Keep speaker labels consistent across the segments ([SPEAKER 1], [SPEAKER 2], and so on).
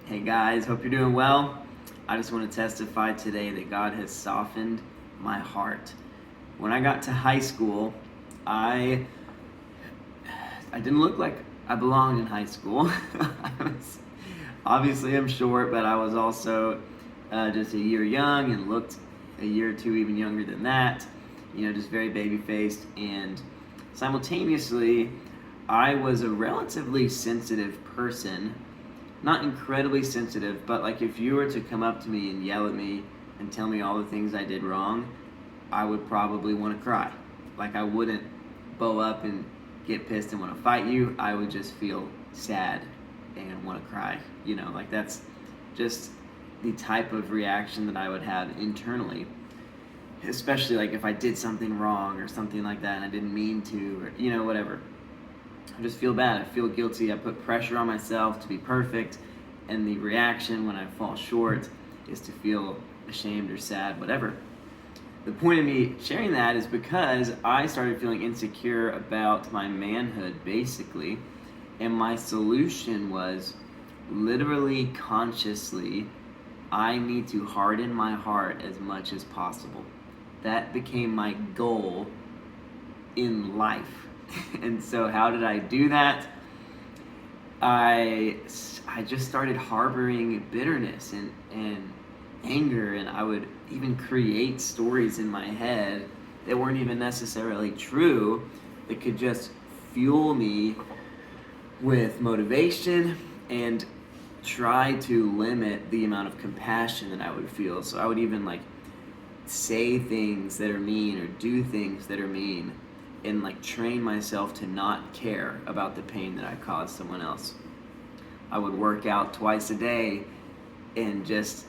[SPEAKER 1] Hey guys, hope you're doing well. I just want to testify today that God has softened my heart. When I got to high school, I I didn't look like I belonged in high school. Obviously, I'm short, but I was also just a year young and looked a year or two even younger than that. Just very baby faced. And simultaneously, I was a relatively sensitive person. Not incredibly sensitive, but like if you were to come up to me and yell at me and tell me all the things I did wrong, I would probably want to cry. Like I wouldn't bow up and get pissed and want to fight you. I would just feel sad and want to cry. Like that's just the type of reaction that I would have internally. Especially like if I did something wrong or something like that and I didn't mean to, or whatever. I just feel bad. I feel guilty. I put pressure on myself to be perfect, and the reaction when I fall short is to feel ashamed or sad, whatever. The point of me sharing that is because I started feeling insecure about my manhood, basically, and my solution was literally consciously, I need to harden my heart as much as possible. That became my goal in life. And so how did I do that? I just started harboring bitterness and anger, and I would even create stories in my head that weren't even necessarily true, that could just fuel me with motivation and try to limit the amount of compassion that I would feel. So I would even like say things that are mean or do things that are mean and like train myself to not care about the pain that I caused someone else. I would work out twice a day and just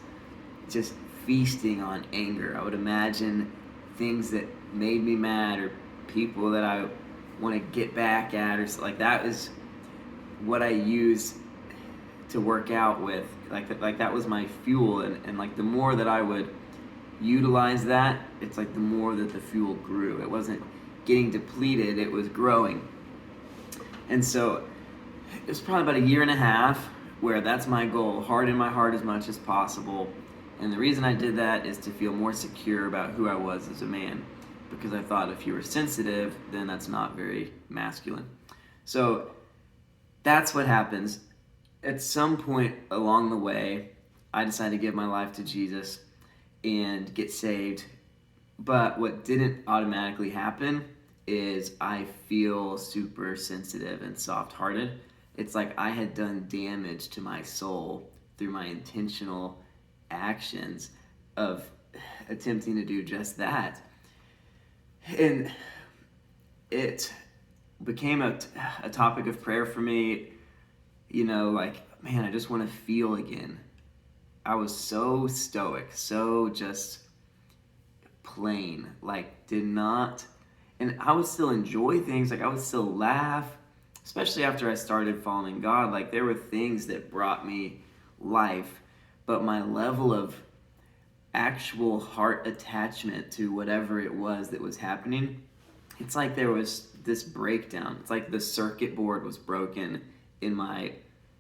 [SPEAKER 1] feasting on anger. I would imagine things that made me mad or people that I want to get back at, or like that is what I use to work out with. Like that was my fuel, and like the more that I would utilize that, it's like the more that the fuel grew. It wasn't getting depleted, it was growing. And so it was probably about a year and a half where that's my goal, harden my heart as much as possible. And the reason I did that is to feel more secure about who I was as a man, because I thought if you were sensitive, then that's not very masculine. So that's what happens. At some point along the way, I decided to give my life to Jesus and get saved. But what didn't automatically happen is I feel super sensitive and soft-hearted. It's like I had done damage to my soul through my intentional actions of attempting to do just that. And it became a topic of prayer for me, like, man, I just want to feel again. I was so stoic, so just plain, like did not, and I would still enjoy things, like I would still laugh, especially after I started following God. Like there were things that brought me life, but my level of actual heart attachment to whatever it was that was happening, it's like there was this breakdown. It's like the circuit board was broken in my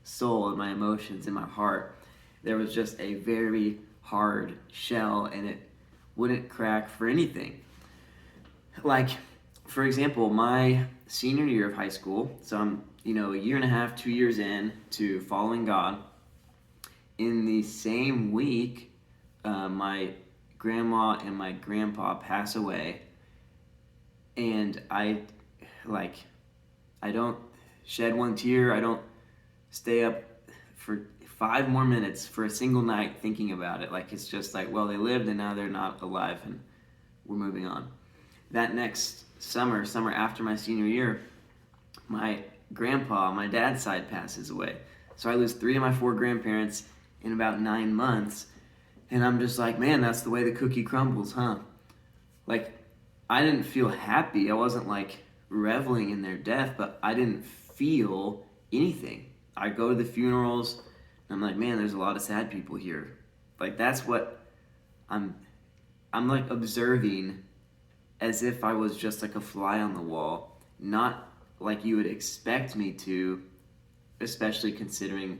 [SPEAKER 1] soul, in my emotions, in my heart. There was just a very hard shell, and it wouldn't crack for anything. Like, for example, my senior year of high school, so I'm, a year and a half, 2 years in to following God. In the same week, my grandma and my grandpa pass away, and I don't shed one tear. I don't stay up for 5 more minutes for a single night thinking about it. Like it's just like, well, they lived and now they're not alive and we're moving on. That next summer after my senior year, my grandpa, my dad's side, passes away. So I lose 3 of my 4 grandparents in about 9 months. And I'm just like, man, that's the way the cookie crumbles, huh? Like, I didn't feel happy. I wasn't like reveling in their death, but I didn't feel anything. I go to the funerals, and I'm like, man, there's a lot of sad people here. Like that's what I'm like observing as if I was just like a fly on the wall, not like you would expect me to, especially considering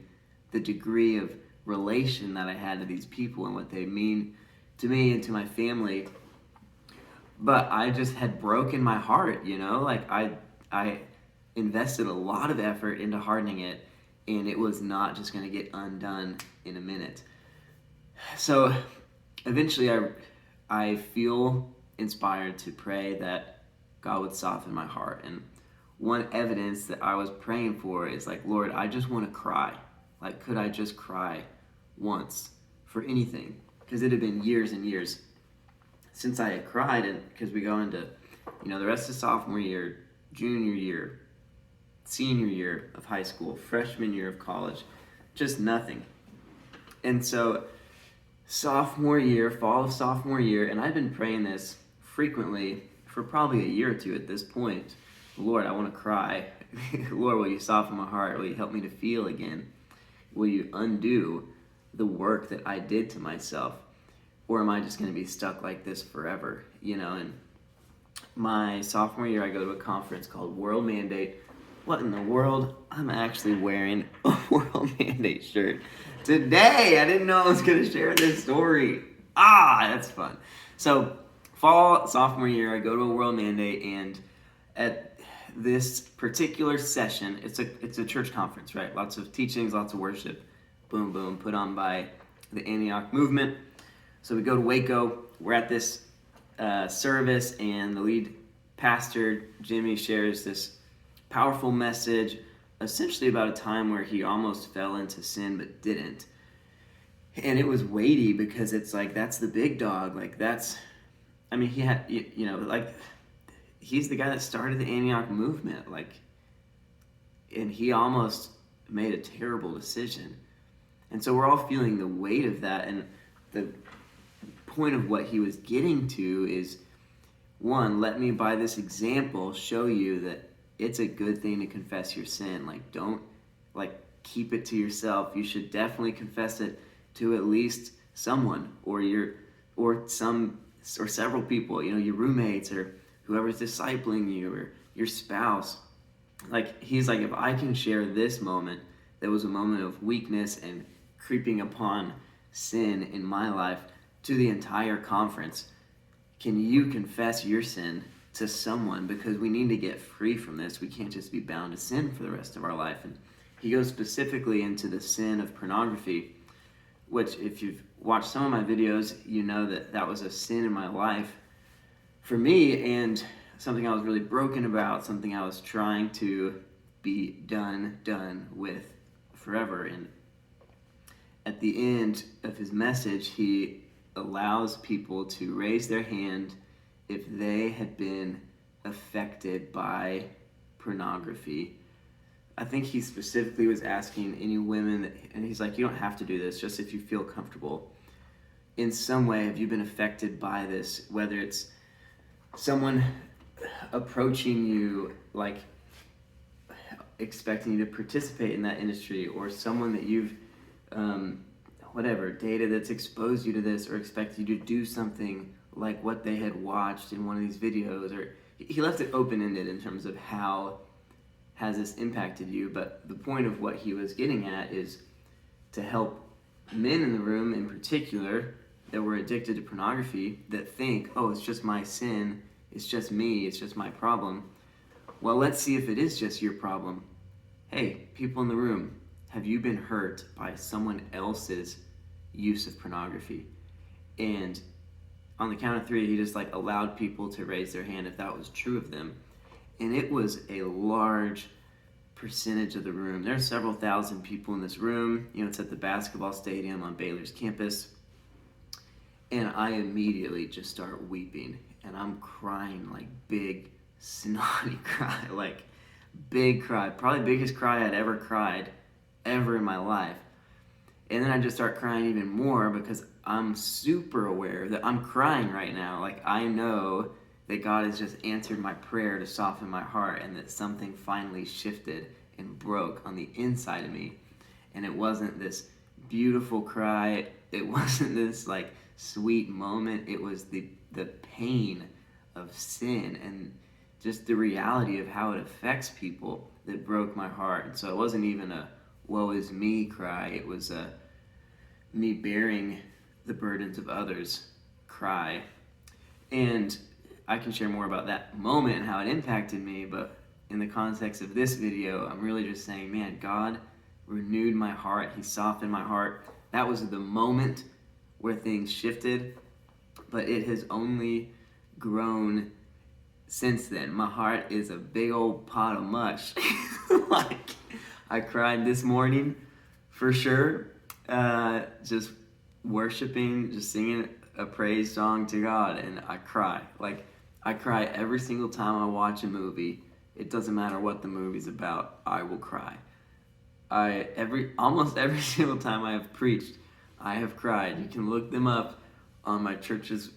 [SPEAKER 1] the degree of relation that I had to these people and what they mean to me and to my family. But I just had broken my heart, like I invested a lot of effort into hardening it, and it was not just going to get undone in a minute. So eventually I feel inspired to pray that God would soften my heart. And one evidence that I was praying for is like, Lord, I just want to cry. Like, could I just cry once for anything? Because it had been years and years since I had cried, and because we go into, the rest of sophomore year, junior year, senior year of high school, freshman year of college, just nothing. And so sophomore year, fall of sophomore year, and I've been praying this frequently for probably a year or two at this point. Lord, I want to cry. Lord, will you soften my heart? Will you help me to feel again? Will you undo the work that I did to myself? Or am I just going to be stuck like this forever? And my sophomore year, I go to a conference called World Mandate. What in the world? I'm actually wearing a World Mandate shirt today. I didn't know I was going to share this story. That's fun. So fall, sophomore year, I go to a World Mandate, and at this particular session, it's a church conference, right? Lots of teachings, lots of worship, boom, boom, put on by the Antioch movement. So we go to Waco. We're at this service, and the lead pastor, Jimmy, shares this powerful message, essentially about a time where he almost fell into sin but didn't. And it was weighty because it's like, that's the big dog. Like, he had, like, he's the guy that started the Antioch movement. Like, and he almost made a terrible decision. And so we're all feeling the weight of that. And the point of what he was getting to is, one, let me by this example show you that it's a good thing to confess your sin. Like, don't keep it to yourself. You should definitely confess it to at least someone, or several people, your roommates or whoever's discipling you, or your spouse. Like, he's like, if I can share this moment that was a moment of weakness and creeping upon sin in my life to the entire conference, can you confess your sin to someone? Because we need to get free from this. We can't just be bound to sin for the rest of our life. And he goes specifically into the sin of pornography, which, if you've watched some of my videos, you know that was a sin in my life for me, and something I was really broken about, something I was trying to be done with forever. And at the end of his message, he allows people to raise their hand if they had been affected by pornography. I think he specifically was asking any women, and he's like, you don't have to do this, just if you feel comfortable. In some way, have you been affected by this? Whether it's someone approaching you, like expecting you to participate in that industry, or someone that you've dated that's exposed you to this, or expected you to do something like what they had watched in one of these videos. Or he left it open-ended in terms of how has this impacted you. But the point of what he was getting at is to help men in the room in particular that were addicted to pornography, that think, oh, it's just my sin, it's just me, it's just my problem. Well, let's see if it is just your problem. Hey, people in the room, have you been hurt by someone else's use of pornography? And on the count of three, he just allowed people to raise their hand if that was true of them. And it was a large percentage of the room. There are several thousand people in this room. It's at the basketball stadium on Baylor's campus. And I immediately just start weeping. And I'm crying, big, snotty cry, big cry. Probably biggest cry I'd ever cried ever in my life. And then I just start crying even more because I'm super aware that I'm crying right now. I know that God has just answered my prayer to soften my heart, and that something finally shifted and broke on the inside of me. And it wasn't this beautiful cry. It wasn't this sweet moment. It was the pain of sin and just the reality of how it affects people that broke my heart. And so it wasn't even a woe is me cry. It was a me bearing the burdens of others cry. And I can share more about that moment and how it impacted me, but in the context of this video, I'm really just saying, man, God renewed my heart. He softened my heart. That was the moment where things shifted, but it has only grown since then. My heart is a big old pot of mush. Like, I cried this morning for sure, just worshiping, just singing a praise song to God, and I cry. Like, I cry every single time I watch a movie. It doesn't matter what the movie's about, I will cry. Almost every single time I have preached, I have cried. You can look them up on my church's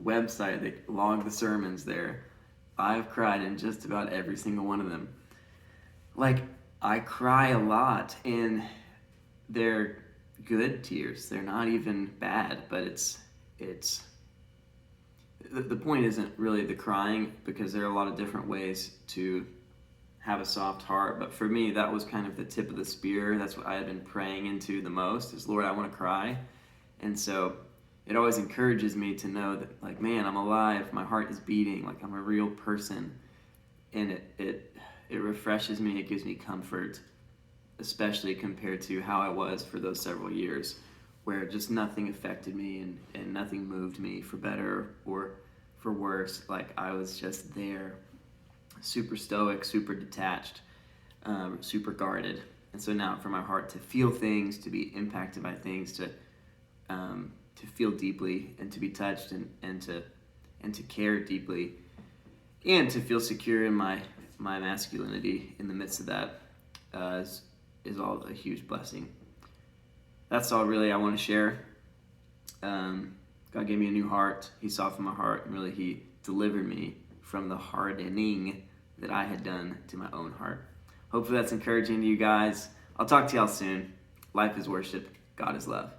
[SPEAKER 1] website. They log the sermons there. I have cried in just about every single one of them. Like, I cry a lot, and they're good tears. They're not even bad, but it's the point isn't really the crying, because there are a lot of different ways to have a soft heart. But for me, that was kind of the tip of the spear. That's what I had been praying into the most, is, Lord, I want to cry. And so it always encourages me to know that, like, man, I'm alive, my heart is beating, like, I'm a real person. And it refreshes me, it gives me comfort, especially compared to how I was for those several years, where just nothing affected me and nothing moved me for better or for worse. Like, I was just there, super stoic, super detached, super guarded. And so now for my heart to feel things, to be impacted by things, to feel deeply and to be touched and to care deeply, and to feel secure in my masculinity in the midst of that, is all a huge blessing. That's all really I want to share. God gave me a new heart. He softened my heart, and really He delivered me from the hardening that I had done to my own heart. Hopefully that's encouraging to you guys. I'll talk to y'all soon. Life is worship. God is love.